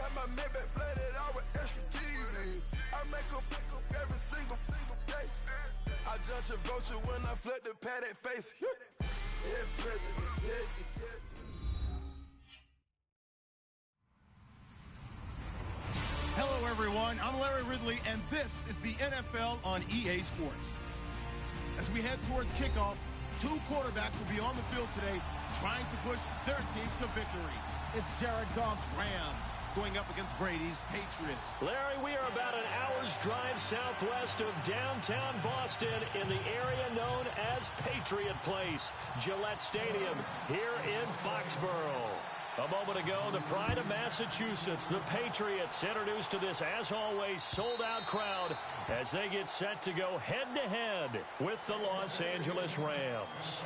Got my Maybach flooded out with extra cheese. I make a pick up every single day. I judge a vulture when I flip the paddock face. Yeah, president, yeah. Hello, everyone. I'm Larry Ridley, and this is the NFL on EA Sports. As we head towards kickoff, two quarterbacks will be on the field today trying to push their team to victory. It's Jared Goff's Rams going up against Brady's Patriots. Larry, we are about an hour's drive southwest of downtown Boston in the area known as Patriot Place, Gillette Stadium, here in Foxborough. A moment ago, the pride of Massachusetts, the Patriots, introduced to this, as always, sold-out crowd as they get set to go head-to-head with the Los Angeles Rams.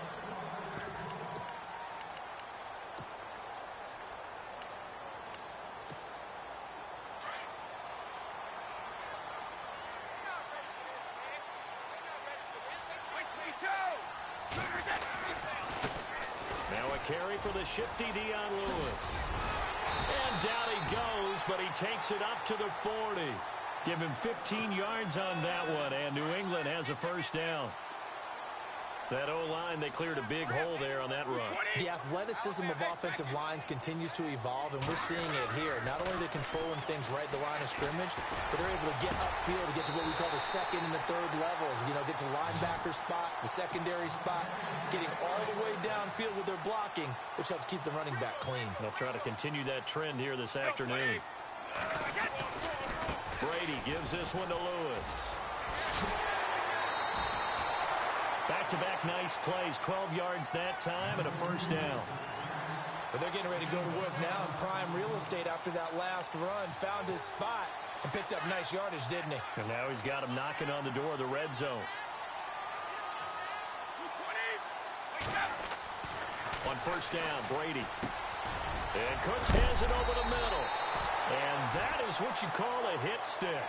Now a carry for the shifty Dion Lewis. And down he goes, but he takes it up to the 40. Give him 15 yards on that one, and New England has a first down. That O-line, they cleared a big hole there on that run. The athleticism of offensive lines continues to evolve, and we're seeing it here. Not only are they controlling things right at the line of scrimmage, but they're able to get upfield to get to what we call the second and the third levels. You know, get to linebacker spot, the secondary spot, getting all the way downfield with their blocking, which helps keep the running back clean. They'll try to continue that trend here this afternoon. Brady gives this one to Lewis. Back-to-back nice plays, 12 yards that time and a first down. But they're getting ready to go to work now in prime real estate after that last run. Found his spot and picked up nice yardage, didn't he? And now he's got him knocking on the door of the red zone. On first down, Brady. And Cooks has it over the middle. And that is what you call a hit stick.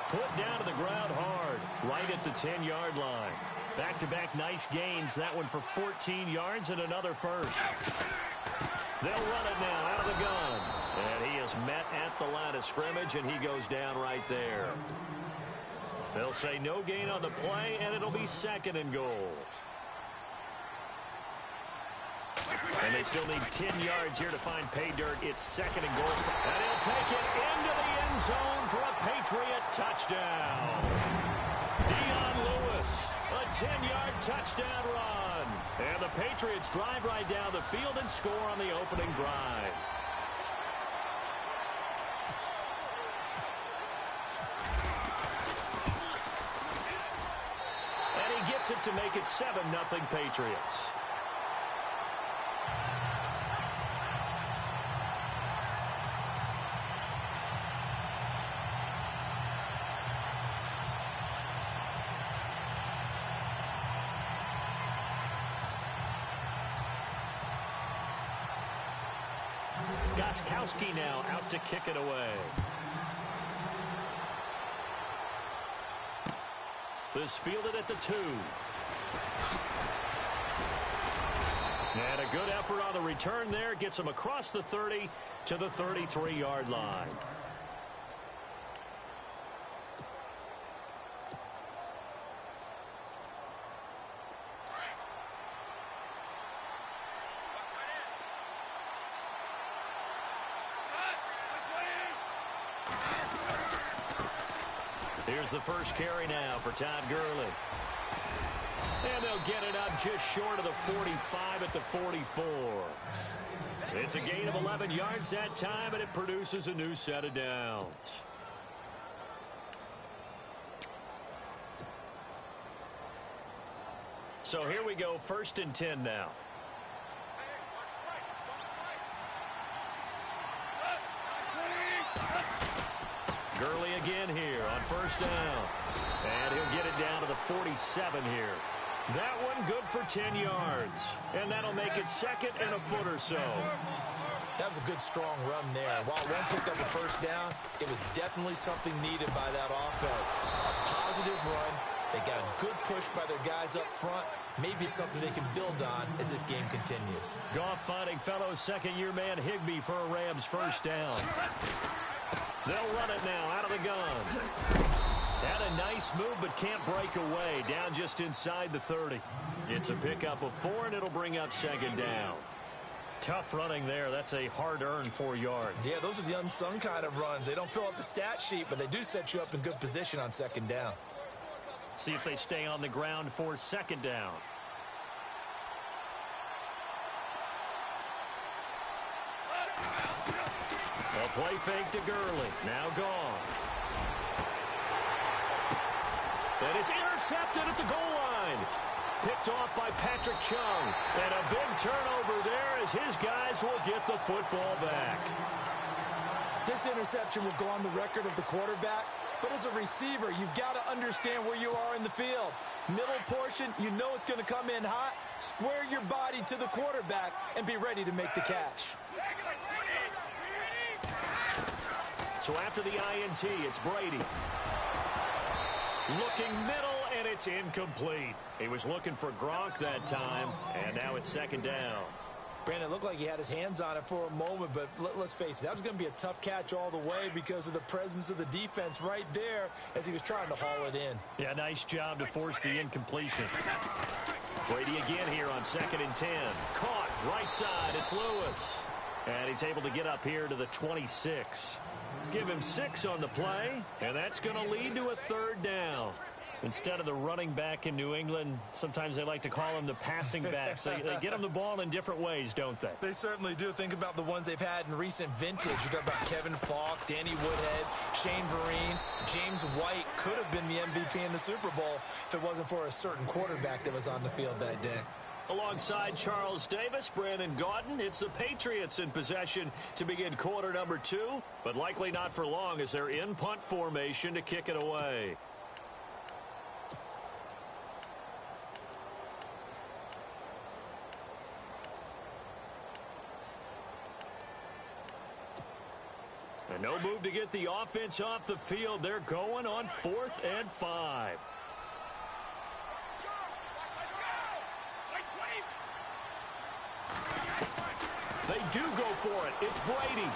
Put down to the ground hard, right at the 10-yard line. Back-to-back nice gains. That one for 14 yards and another first. They'll run it now out of the gun. And he is met at the line of scrimmage, and he goes down right there. They'll say no gain on the play, and it'll be second and goal. And they still need 10 yards here to find pay dirt. It's second and goal. And he'll take it into the end zone for a Patriot touchdown. Dion Lewis, a 10-yard touchdown run. And the Patriots drive right down the field and score on the opening drive. And he gets it to make it 7-0 Patriots. Gostkowski now out to kick it away. This fielded at the 2. And a good effort on the return there. Gets him across the 30 to the 33-yard line. Here's the first carry now for Todd Gurley. And they'll get it up just short of the 45 at the 44. It's a gain of 11 yards that time, and it produces a new set of downs. So here we go, 1st and 10 now. Gurley again here on first down. And he'll get it down to the 47 here. That one good for 10 yards. And that'll make it second and a foot or so. That was a good, strong run there. While it won't pick up a first down, it was definitely something needed by that offense. A positive run. They got a good push by their guys up front, maybe it's something they can build on as this game continues. Goff finding fellow second-year man Higbee for a Rams first down. They'll run it now out of the gun. Had a nice move, but can't break away. Down just inside the 30. It's a pickup of 4, and it'll bring up second down. Tough running there. That's a hard-earned 4 yards. Yeah, those are the unsung kind of runs. They don't fill up the stat sheet, but they do set you up in good position on second down. See if they stay on the ground for second down. A play fake to Gurley. Now gone. And it's intercepted at the goal line. Picked off by Patrick Chung. And a big turnover there as his guys will get the football back. This interception will go on the record of the quarterback, but as a receiver, you've got to understand where you are in the field. Middle portion, you know it's going to come in hot. Square your body to the quarterback and be ready to make the catch. So after the INT, it's Brady. Looking middle, and it's incomplete. He was looking for Gronk that time, and now it's second down. Brandon, it looked like he had his hands on it for a moment, but let's face it, that was going to be a tough catch all the way because of the presence of the defense right there as he was trying to haul it in. Yeah, nice job to force the incompletion. Brady again here on 2nd and 10. Caught, right side, it's Lewis. And he's able to get up here to the 26. Give him 6 on the play, and that's going to lead to a third down. Instead of the running back in New England, sometimes they like to call them the passing backs. They get them the ball in different ways, don't they? They certainly do. Think about the ones they've had in recent vintage. You're talking about Kevin Falk, Danny Woodhead, Shane Vereen, James White could have been the MVP in the Super Bowl if it wasn't for a certain quarterback that was on the field that day. Alongside Charles Davis, Brandon Gaudin, it's the Patriots in possession to begin quarter number 2, but likely not for long as they're in punt formation to kick it away. And no move to get the offense off the field. They're going on 4th and 5. They do go for it. It's Brady.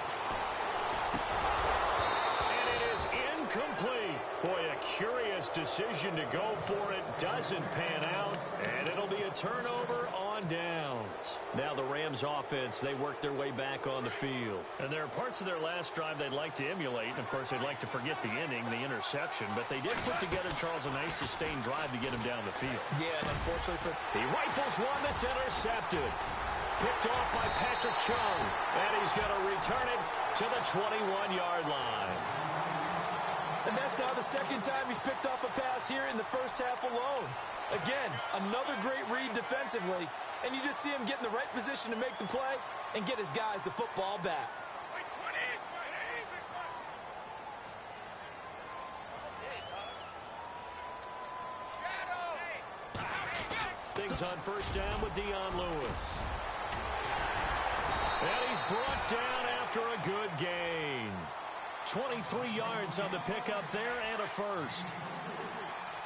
And it is incomplete. Boy, a curious decision to go for it. Doesn't pan out. And it'll be a turnover on downs. Now the Rams offense, they work their way back on the field. And there are parts of their last drive they'd like to emulate. And, of course, they'd like to forget the inning, the interception. But they did put together, Charles, a nice sustained drive to get him down the field. Yeah, and unfortunately he rifles one that's intercepted. Picked off by Patrick Chung, and he's going to return it to the 21-yard line. And that's now the second time he's picked off a pass here in the first half alone. Again, another great read defensively, and you just see him get in the right position to make the play and get his guys the football back. Things on first down with Dion Lewis. And he's brought down after a good gain. 23 yards on the pickup there and a first.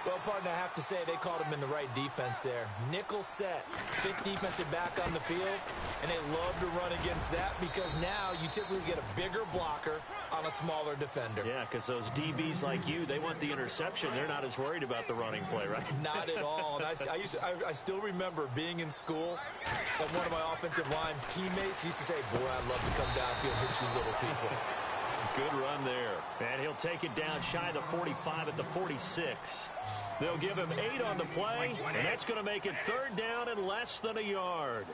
Well, partner, I have to say they called him in the right defense there. Nickel set, 5th defensive back on the field, and they love to run against that because now you typically get a bigger blocker on a smaller defender. Yeah, because those DBs like you, they want the interception. They're not as worried about the running play, right? Not at all. And I still remember being in school, and one of my offensive line teammates used to say, boy, I'd love to come downfield and hit you little people. Good run there. And he'll take it down shy of the 45 at the 46. They'll give him 8 on the play, and that's going to make it third down and less than a yard.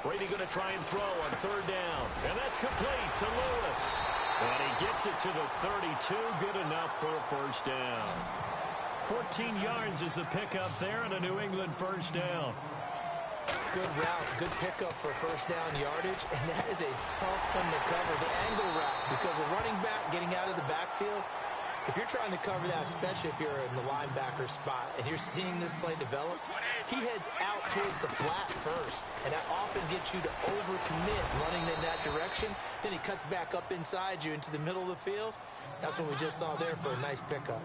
Brady going to try and throw on third down, and that's complete to Lewis. And he gets it to the 32, good enough for a first down. 14 yards is the pickup there, and a New England first down. Good route, good pickup for first down yardage, and that is a tough one to cover, the angle route, because a running back getting out of the backfield, if you're trying to cover that, especially if you're in the linebacker spot and you're seeing this play develop, he heads out towards the flat first, and that often gets you to overcommit running in that direction. Then he cuts back up inside you into the middle of the field. That's what we just saw there for a nice pickup.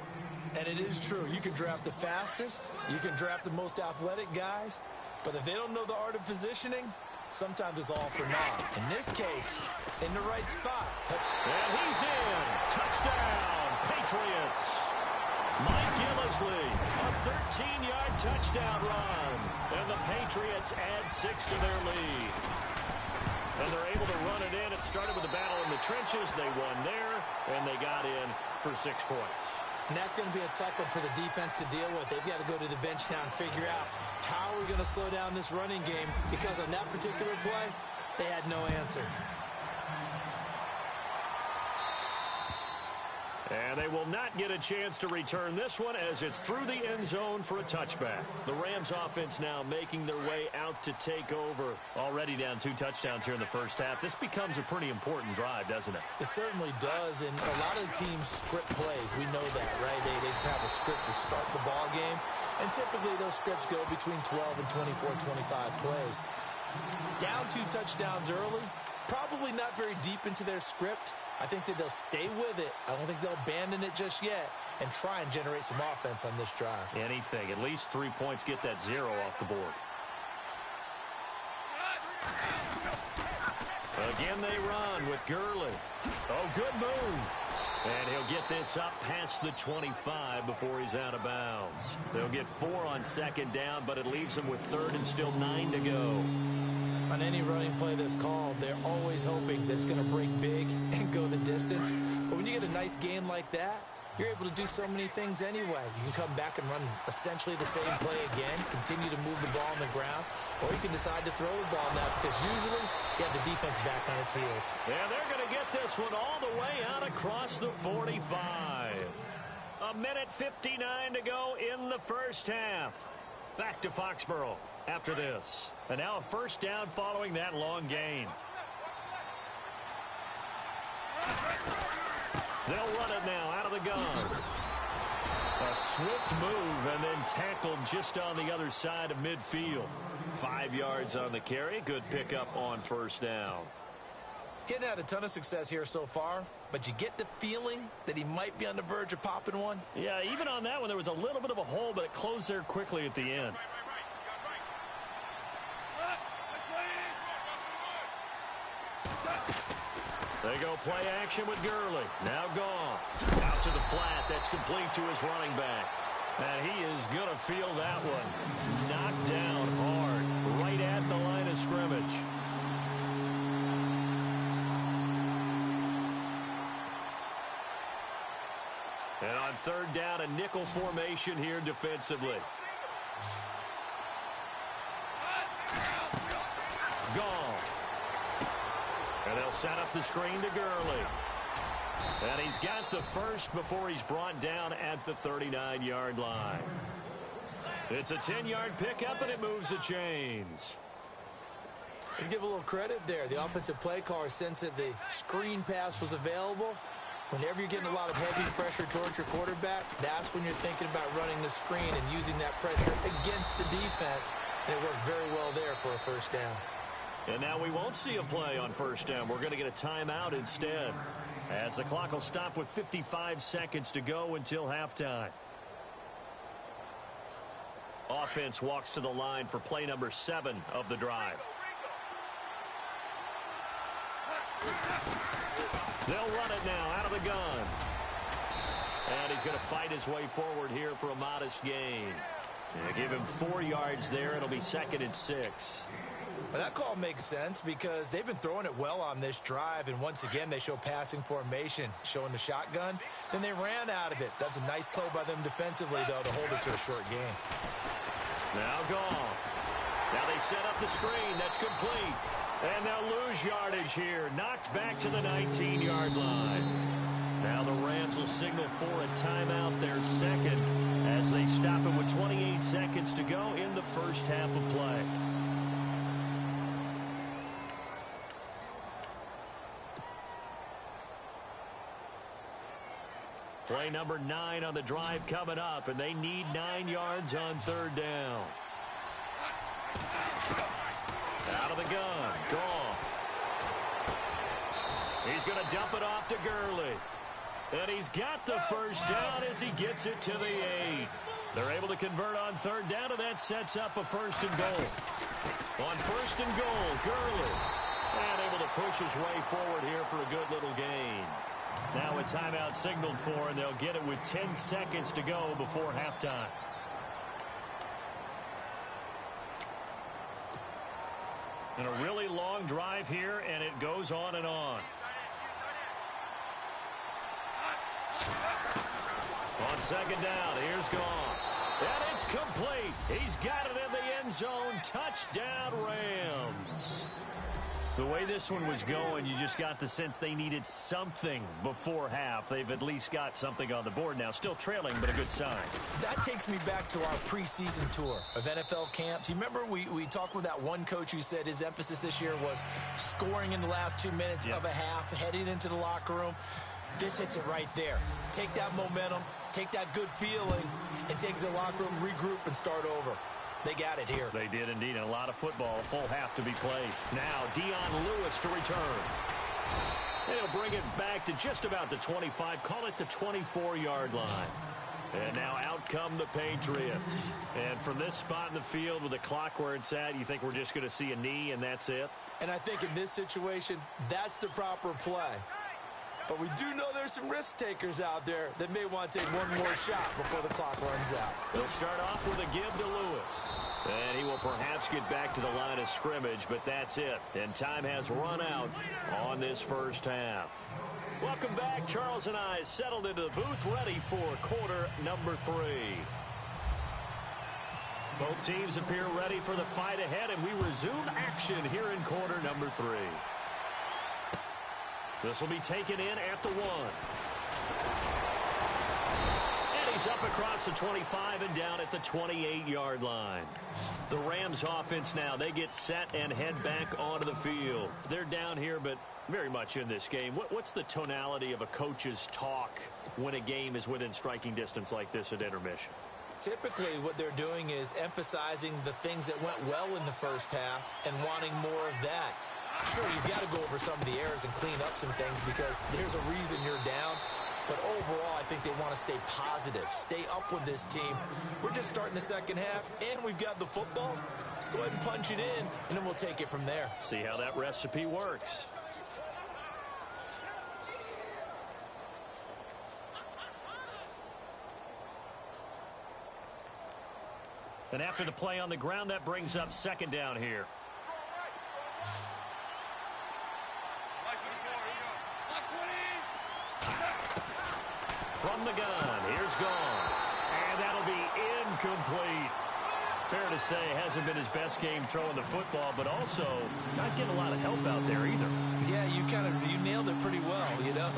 And it is true. You can draft the fastest. You can draft the most athletic guys. But if they don't know the art of positioning, sometimes it's all for naught. In this case, in the right spot. And he's in. Touchdown, Patriots. Mike Gillislee, a 13-yard touchdown run. And the Patriots add 6 to their lead. And they're able to run it in. It started with a battle in the trenches. They won there, and they got in for 6 points. And that's going to be a tough one for the defense to deal with. They've got to go to the bench now and figure out how we're going to slow down this running game, because on that particular play, they had no answer. And they will not get a chance to return this one as it's through the end zone for a touchback. The Rams offense now making their way out to take over. Already down 2 touchdowns here in the first half. This becomes a pretty important drive, doesn't it? It certainly does, and a lot of the teams script plays. We know that, right? They have a script to start the ball game, and typically those scripts go between 12 and 24, 25 plays. Down 2 touchdowns early, probably not very deep into their script. I think that they'll stay with it. I don't think they'll abandon it just yet and try and generate some offense on this drive. Anything. At least 3 points, get that 0 off the board. Again, they run with Gurley. Oh, good move. And he'll get this up past the 25 before he's out of bounds. They'll get 4 on second down, but it leaves them with 3rd and still 9 to go. On any running play that's called, they're always hoping that it's going to break big and go the distance. But when you get a nice gain like that, you're able to do so many things anyway. You can come back and run essentially the same play again, continue to move the ball on the ground, or you can decide to throw the ball now, because usually you have the defense back on its heels. Yeah, they're going to get this one all the way out across the 45. 1:59 to go in the first half. Back to Foxborough after this. And now a first down following that long gain. They'll run it now out of the gun. A swift move and then tackled just on the other side of midfield. 5 yards on the carry. Good pickup on first down. Getting had a ton of success here so far, but you get the feeling that he might be on the verge of popping one. Yeah, even on that one, there was a little bit of a hole, but it closed there quickly at the end. They go play action with Gurley. Now Goff. Out to the flat. That's complete to his running back. And he is going to feel that one. Knocked down hard. Right at the line of scrimmage. And on 3rd down, a nickel formation here defensively. Goff. And they'll set up the screen to Gurley. And he's got the first before he's brought down at the 39-yard line. It's a 10-yard pickup, and it moves the chains. Let's give a little credit there. The offensive play caller sensed that the screen pass was available. Whenever you're getting a lot of heavy pressure towards your quarterback, that's when you're thinking about running the screen and using that pressure against the defense. And it worked very well there for a first down. And now we won't see a play on first down. We're going to get a timeout instead, as the clock will stop with 55 seconds to go until halftime. Offense walks to the line for play number 7 of the drive. They'll run it now out of the gun. And he's going to fight his way forward here for a modest gain. They give him 4 yards there. It'll be 2nd and 6. Well, that call makes sense because they've been throwing it well on this drive, and once again they show passing formation, showing the shotgun. Then they ran out of it. That's a nice play by them defensively, though, to hold it to a short gain. Now Goff. Now they set up the screen. That's complete. And they'll lose yardage here. Knocked back to the 19-yard line. Now the Rams will signal for a timeout, their second, as they stop it with 28 seconds to go in the first half of play. Play number 9 on the drive coming up, and they need 9 yards on 3rd down. Out of the gun, Goff. He's going to dump it off to Gurley. And he's got the first down as he gets it to the 8. They're able to convert on third down, and that sets up a first and goal. On first and goal, Gurley. And able to push his way forward here for a good little gain. Now a timeout signaled for, and they'll get it with 10 seconds to go before halftime. And a really long drive here, and it goes on and on. On second down, here's Goff. And it's complete. He's got it in the end zone. Touchdown, Rams. The way this one was going, you just got the sense they needed something before half. They've at least got something on the board now. Still trailing, but a good sign. That takes me back to our preseason tour of NFL camps. You remember we talked with that one coach who said his emphasis this year was scoring in the last 2 minutes of a half, heading into the locker room. This hits it right there. Take that momentum, take that good feeling, and take it to the locker room, regroup, and start over. They got it here. They did indeed. And a lot of football. Full half to be played. Now Dion Lewis to return. They'll bring it back to just about the 25. Call it the 24-yard line. And now out come the Patriots. And from this spot in the field with the clock where it's at, you think we're just going to see a knee and that's it? And I think in this situation, that's the proper play. But we do know there's some risk takers out there that may want to take one more shot before the clock runs out. They'll start off with a give to Lewis. And he will perhaps get back to the line of scrimmage, but that's it. And time has run out on this first half. Welcome back. Charles and I settled into the booth, ready for quarter number 3. Both teams appear ready for the fight ahead, and we resume action here in quarter number 3. This will be taken in at the 1. And he's up across the 25 and down at the 28-yard line. The Rams offense now, they get set and head back onto the field. They're down here, but very much in this game. What's the tonality of a coach's talk when a game is within striking distance like this at intermission? Typically, what they're doing is emphasizing the things that went well in the first half and wanting more of that. Sure, you've got to go over some of the errors and clean up some things because there's a reason you're down. But overall, I think they want to stay positive, stay up with this team. We're just starting the second half, and we've got the football. Let's go ahead and punch it in, and then we'll take it from there. See how that recipe works. And after the play on the ground, that brings up second down here. From the gun, here's Goff. And that'll be incomplete. Fair to say, hasn't been his best game throwing the football, but also not getting a lot of help out there either. Yeah, you nailed it pretty well, you know.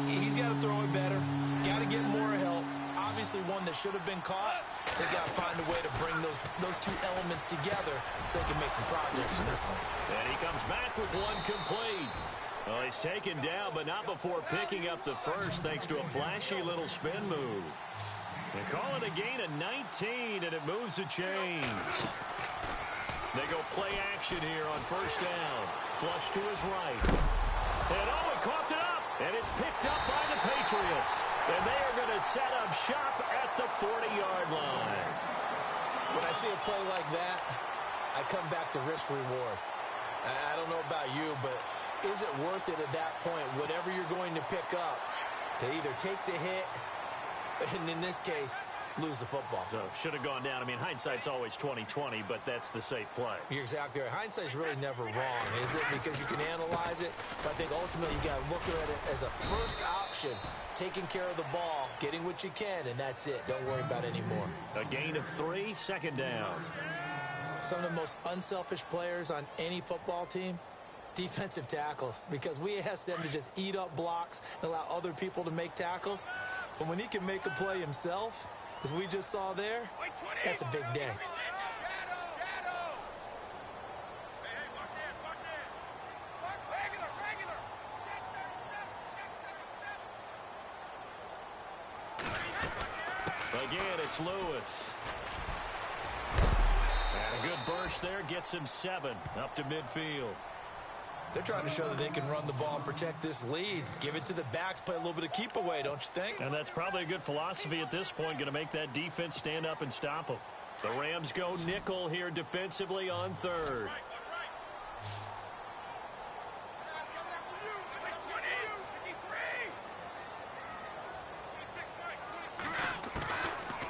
He's got to throw it better. Got to get more help. Obviously one that should have been caught. They got to find a way to bring those two elements together so they can make some progress in this one. And he comes back with one complete. Well, he's taken down, but not before picking up the first thanks to a flashy little spin move. They call it a gain of 19, and it moves the chains. They go play action here on first down. Flush to his right. And he coughed it up, and it's picked up by the Patriots. And they are going to set up shop at the 40-yard line. When I see a play like that, I come back to risk reward. I don't know about you, but is it worth it at that point, whatever you're going to pick up, to either take the hit, and in this case, lose the football? So should have gone down. I mean, hindsight's always 20/20, but that's the safe play. You're exactly right. Hindsight's really never wrong, is it? Because you can analyze it, but I think ultimately you got to look at it as a first option, taking care of the ball, getting what you can, and that's it. Don't worry about any more. A gain of 3, second down. Some of the most unselfish players on any football team, defensive tackles, because we ask them to just eat up blocks and allow other people to make tackles. But when he can make a play himself, as we just saw there, that's a big day. Again, it's Lewis. And a good burst there gets him 7 up to midfield. They're trying to show that they can run the ball and protect this lead. Give it to the backs, play a little bit of keep away, don't you think? And that's probably a good philosophy at this point, going to make that defense stand up and stop them. The Rams go nickel here defensively on third.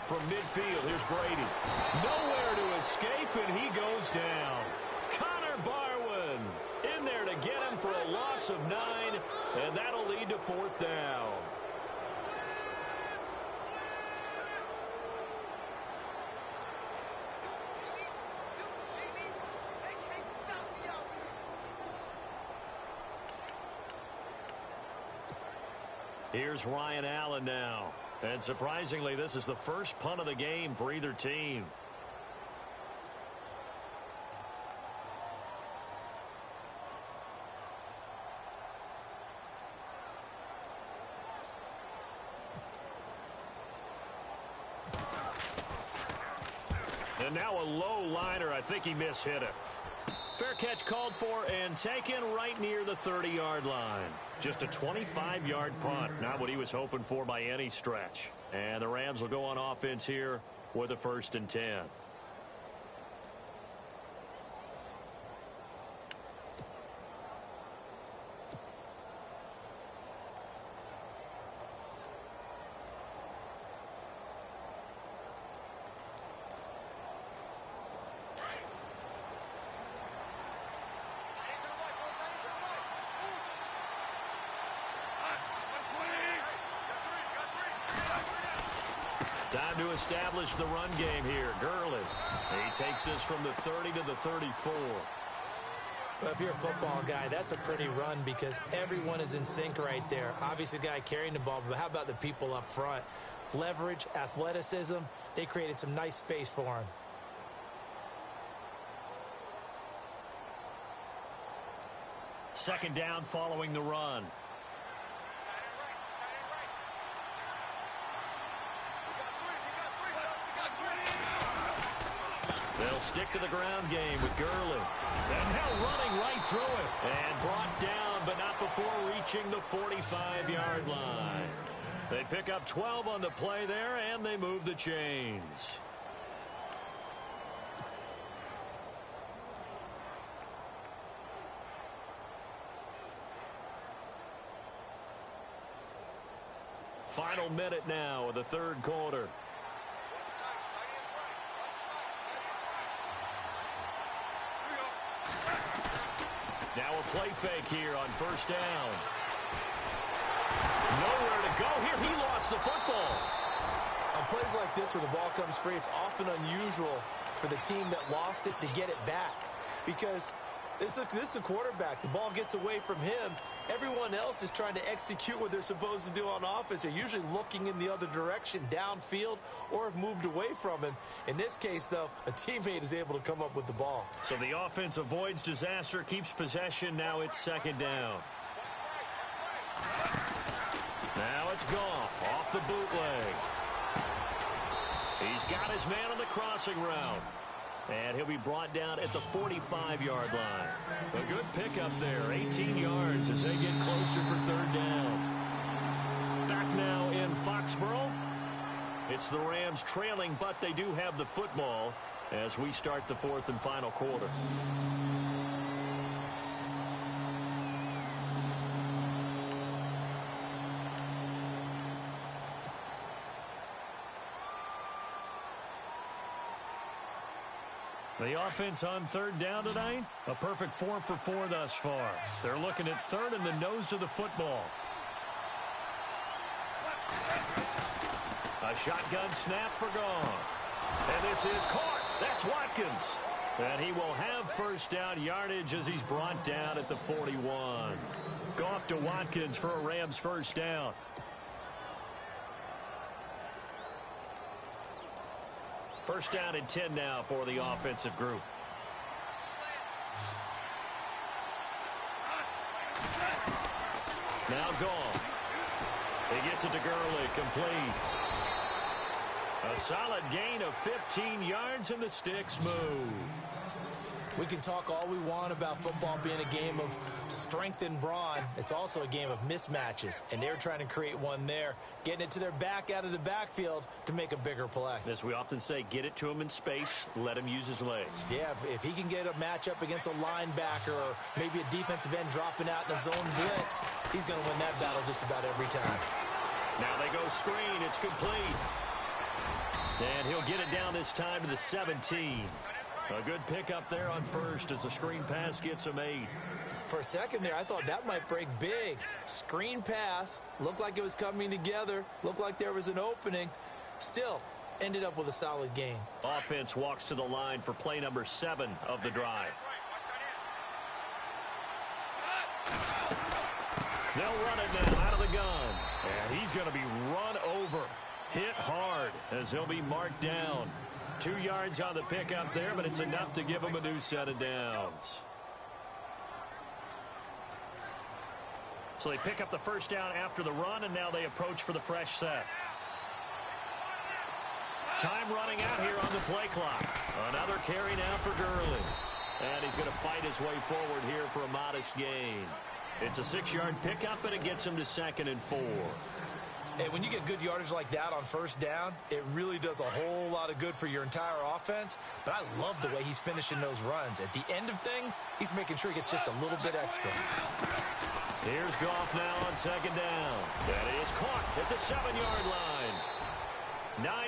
From midfield, here's Brady. Nowhere to escape, and he goes down. Connor Barwin in there to get him for a loss of 9, and that'll lead to 4th down. Here's Ryan Allen now. And surprisingly, this is the first punt of the game for either team. And now a low liner. I think he mishit it. Fair catch called for and taken right near the 30-yard line. Just a 25-yard punt. Not what he was hoping for by any stretch. And the Rams will go on offense here with a 1st and 10. Time to establish the run game here. Gurley. He takes this from the 30 to the 34. Well, if you're a football guy, that's a pretty run because everyone is in sync right there. Obviously, the guy carrying the ball, but how about the people up front? Leverage, athleticism, they created some nice space for him. Second down following the run. They'll stick to the ground game with Gurley. And now running right through it. And brought down, but not before reaching the 45-yard line. They pick up 12 on the play there, and they move the chains. Final minute now of the 3rd quarter. Now a play fake here on 1st down. Nowhere to go here. He lost the football. On plays like this where the ball comes free, it's often unusual for the team that lost it to get it back. Because this is the quarterback. The ball gets away from him. Everyone else is trying to execute what they're supposed to do on offense. They're usually looking in the other direction, downfield, or have moved away from him. In this case, though, a teammate is able to come up with the ball. So the offense avoids disaster, keeps possession. Now it's 2nd down. Now it's Goff off the bootleg. He's got his man on the crossing route. And he'll be brought down at the 45-yard line. A good pickup there, 18 yards as they get closer for 3rd down. Back now in Foxborough. It's the Rams trailing, but they do have the football as we start the 4th and final quarter. The offense on 3rd down tonight, a perfect 4 for 4 thus far. They're looking at 3rd and the nose of the football. A shotgun snap for Goff. And this is caught. That's Watkins. And he will have 1st down yardage as he's brought down at the 41. Goff to Watkins for a Rams 1st down. First down and 10 now for the offensive group. Now Goff. He gets it to Gurley, complete. A solid gain of 15 yards and the sticks move. We can talk all we want about football being a game of strength and brawn. It's also a game of mismatches, and they're trying to create one there, getting it to their back out of the backfield to make a bigger play. As we often say, get it to him in space, let him use his legs. Yeah, if he can get a matchup against a linebacker or maybe a defensive end dropping out in a zone blitz, he's going to win that battle just about every time. Now they go screen. It's complete. And he'll get it down this time to the 17. A good pickup there on first as the screen pass gets him 8. For a second there, I thought that might break big. Screen pass, looked like it was coming together, looked like there was an opening. Still, ended up with a solid gain. Offense walks to the line for play number 7 of the drive. They'll run it now out of the gun. And he's going to be run over, hit hard as he'll be marked down. 2 yards on the pickup there, but it's enough to give him a new set of downs. So they pick up the first down after the run, and now they approach for the fresh set. Time running out here on the play clock. Another carry now for Gurley. And he's going to fight his way forward here for a modest gain. It's a 6-yard pickup, and it gets him to 2nd and 4. Hey, when you get good yardage like that on first down, it really does a whole lot of good for your entire offense. But I love the way he's finishing those runs. At the end of things, he's making sure he gets just a little bit extra. Here's Goff now on 2nd down. That is caught at the 7-yard line.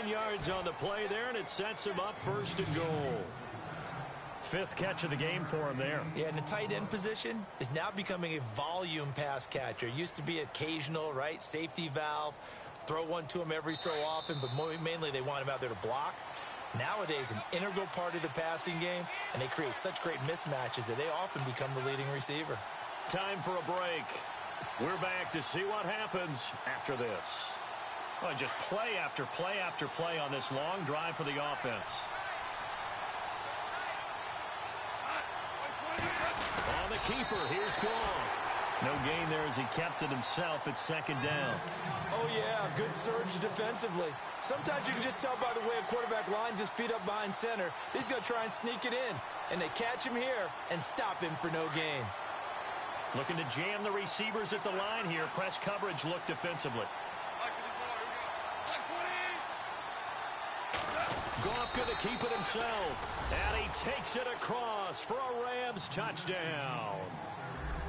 9 yards on the play there, and it sets him up 1st and goal. 5th catch of the game for him there. Yeah, and the tight end position is now becoming a volume pass catcher. It used to be occasional, right? Safety valve, throw one to him every so often, but mainly they want him out there to block. Nowadays, an integral part of the passing game, and they create such great mismatches that they often become the leading receiver. Time for a break. We're back to see what happens after this. Well, just play after play after play on this long drive for the offense. On the keeper, here's Goff. No gain there as he kept it himself at 2nd down. Oh, yeah, good surge defensively. Sometimes you can just tell by the way a quarterback lines his feet up behind center. He's going to try and sneak it in, and they catch him here and stop him for no gain. Looking to jam the receivers at the line here. Press coverage look defensively. Goff going to keep it himself. And he takes it across for a Rams touchdown.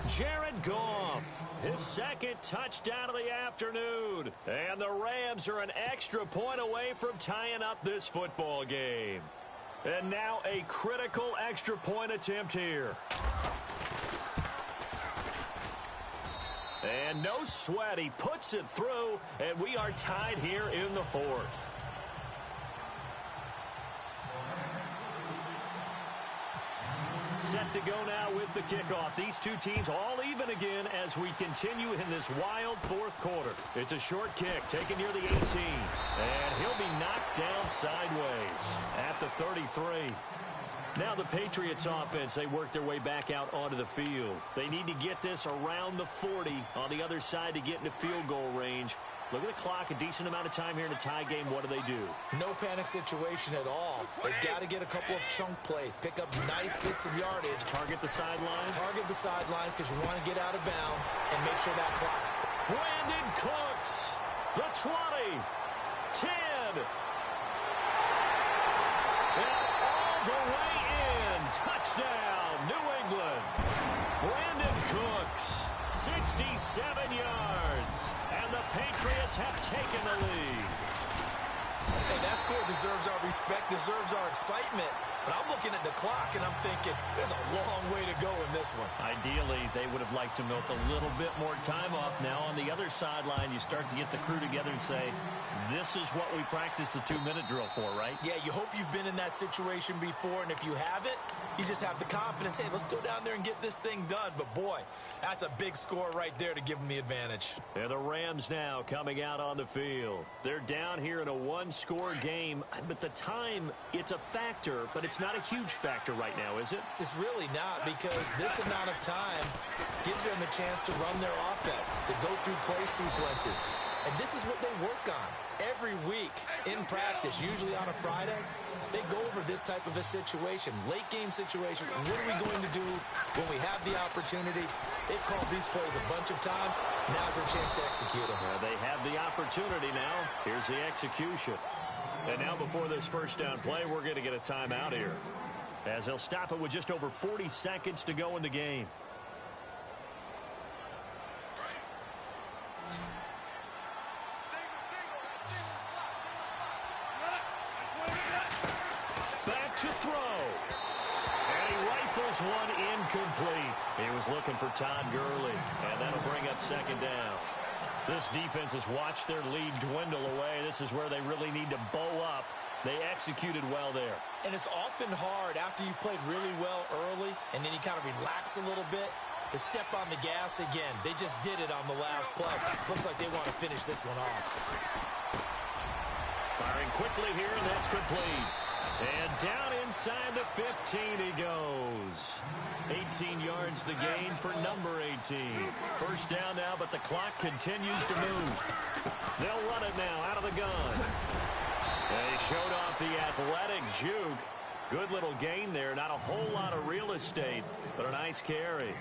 Jared Goff, his 2nd touchdown of the afternoon. And the Rams are an extra point away from tying up this football game. And now a critical extra point attempt here. And no sweat, he puts it through, and we are tied here in the 4th. Set to go now with the kickoff. These two teams all even again as we continue in this wild 4th quarter. It's a short kick taken near the 18. And he'll be knocked down sideways at the 33. Now the Patriots offense, they work their way back out onto the field. They need to get this around the 40 on the other side to get into field goal range. Look at the clock, a decent amount of time here in a tie game. What do? No panic situation at all. They've got to get a couple of chunk plays, pick up nice bits of yardage. Target the sidelines? Target the sidelines because you want to get out of bounds and make sure that clock's... Brandon Cooks, the 20, 10, and all the way in. Touchdown, New England. Brandon Cooks, 67 yards. And the Patriots have taken the lead. Hey, that score deserves our respect, deserves our excitement. But I'm looking at the clock, and I'm thinking, there's a long way to go in this one. Ideally, they would have liked to milk a little bit more time off. Now, on the other sideline, you start to get the crew together and say, this is what we practiced the 2-minute drill for, right? Yeah, you hope you've been in that situation before, and if you haven't, you just have the confidence, hey, let's go down there and get this thing done. But, boy, that's a big score right there to give them the advantage. And the Rams now coming out on the field. They're down here in a one-score game, but the time, it's a factor, but it's not a huge factor right now, is it? It's really not, because this amount of time gives them a chance to run their offense, to go through play sequences. And this is what they work on every week in practice, usually on a Friday. They go over this type of a situation, late game situation. What are we going to do when we have the opportunity? They've called these plays a bunch of times. Now's their chance to execute them. They have the opportunity now. Here's the execution. And now before this first down play, we're going to get a timeout here, as they'll stop it with just over 40 seconds to go in the game. Back to throw. And he rifles one incomplete. He was looking for Todd Gurley, and that'll bring up second down. This defense has watched their lead dwindle away. This is where they really need to bow up. They executed well there. And it's often hard after you've played really well early and then you kind of relax a little bit to step on the gas again. They just did it on the last play. Looks like they want to finish this one off. Firing quickly here, and that's complete. And down inside the 15 he goes. 18 yards the gain for number 18. First down now, but the clock continues to move. They'll run it now out of the gun. They showed off the athletic juke. Good little gain there. Not a whole lot of real estate, but a nice carry.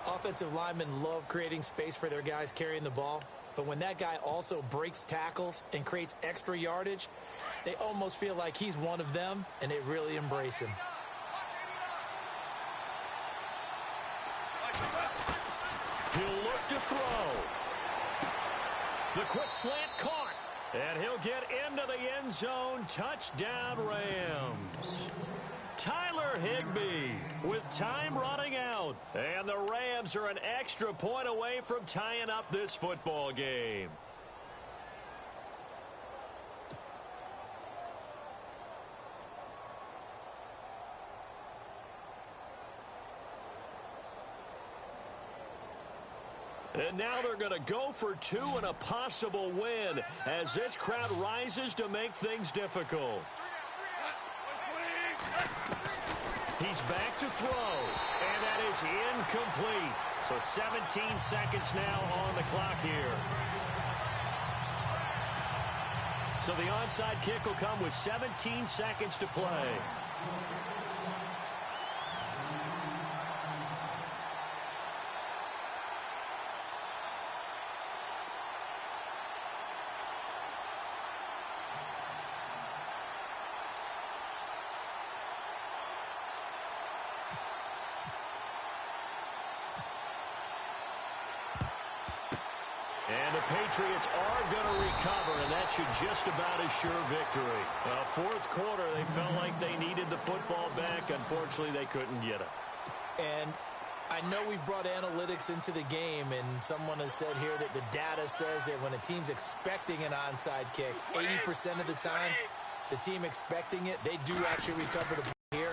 Offensive linemen love creating space for their guys carrying the ball. But when that guy also breaks tackles and creates extra yardage, they almost feel like he's one of them, and they really embrace him. He'll look to throw. The quick slant caught. And he'll get into the end zone. Touchdown, Rams. Tyler Higbee with time running out. And the Rams are an extra point away from tying up this football game. And now they're going to go for two and a possible win as this crowd rises to make things difficult. He's back to throw, and that is incomplete. So 17 seconds now on the clock here. So the onside kick will come with 17 seconds to play. And the Patriots are going to recover, and that should just about assure victory. Fourth quarter, they felt like they needed the football back. Unfortunately, they couldn't get it. And I know we've brought analytics into the game, and someone has said here that the data says that when a team's expecting an onside kick, 80% of the time, the team expecting it, they do actually recover the ball here.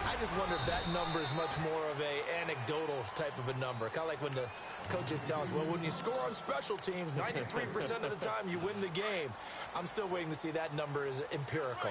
I just wonder if that number is much more of a anecdotal type of a number. Kind of like when the coaches tell us, well, when you score on special teams, 93% of the time you win the game. I'm still waiting to see that number is empirical.